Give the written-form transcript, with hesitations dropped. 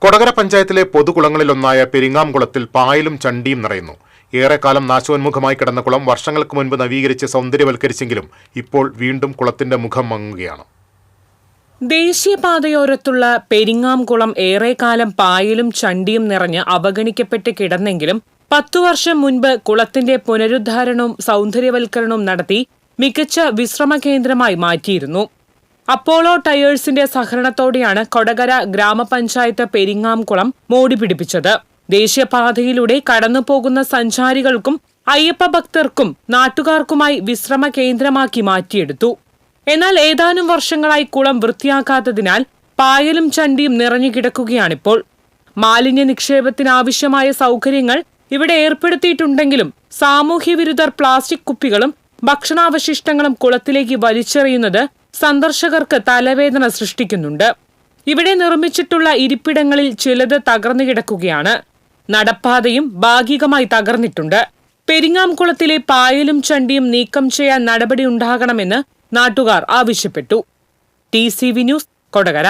കൊടകര പഞ്ചായത്തിലെ പൊതുകുളങ്ങളിലൊന്നായ പെരിങ്ങാംകുളത്തിൽ പായലും ചണ്ടിയും നിറയുന്നു. ഏറെക്കാലം നാശോന്മുഖമായി കിടന്ന കുളം വർഷങ്ങൾക്ക് മുൻപ് നവീകരിച്ച് സൗന്ദര്യവൽക്കരിച്ചെങ്കിലും ഇപ്പോൾ വീണ്ടും കുളത്തിന്റെ മുഖം മങ്ങുകയാണ്. ദേശീയപാതയോരത്തുള്ള പെരിങ്ങാംകുളം ഏറെക്കാലം പായലും ചണ്ടിയും നിറഞ്ഞ് അവഗണിക്കപ്പെട്ട് കിടന്നെങ്കിലും 10 വർഷം മുൻപ് കുളത്തിന്റെ പുനരുദ്ധാരണവും സൗന്ദര്യവൽക്കരണവും നടത്തി മികച്ച വിശ്രമ കേന്ദ്രമായി മാറ്റിയിരുന്നു. അപ്പോളോ ടയേഴ്സിന്റെ സഹകരണത്തോടെയാണ് കൊടകര ഗ്രാമപഞ്ചായത്ത് പെരിങ്ങാംകുളം മോടി പിടിപ്പിച്ചത്. ദേശീയപാതയിലൂടെ കടന്നുപോകുന്ന സഞ്ചാരികൾക്കും അയ്യപ്പ ഭക്തർക്കും നാട്ടുകാർക്കുമായി വിശ്രമ കേന്ദ്രമാക്കി മാറ്റിയെടുത്തു. എന്നാൽ ഏതാനും വർഷങ്ങളായി കുളം വൃത്തിയാക്കാത്തതിനാൽ പായലും ചണ്ടിയും നിറഞ്ഞു കിടക്കുകയാണിപ്പോൾ. മാലിന്യ നിക്ഷേപത്തിനാവശ്യമായ സൗകര്യങ്ങൾ ഇവിടെ ഏർപ്പെടുത്തിയിട്ടുണ്ടെങ്കിലും സാമൂഹ്യവിരുദ്ധർ പ്ലാസ്റ്റിക് കുപ്പികളും ഭക്ഷണാവശിഷ്ടങ്ങളും കുളത്തിലേക്ക് വലിച്ചെറിയുന്നത് സന്ദർശകർക്ക് തലവേദന സൃഷ്ടിക്കുന്നുണ്ട്. ഇവിടെ നിർമ്മിച്ചിട്ടുള്ള ഇരിപ്പിടങ്ങളിൽ ചിലത് തകർന്നു കിടക്കുകയാണ്. നടപ്പാതയും ഭാഗികമായി തകർന്നിട്ടുണ്ട്. പെരിങ്ങാംകുളത്തിലെ പായലും ചണ്ടിയും നീക്കം ചെയ്യാൻ നടപടിയുണ്ടാകണമെന്ന് നാട്ടുകാർ ആവശ്യപ്പെട്ടു. TCV news, Kodakara.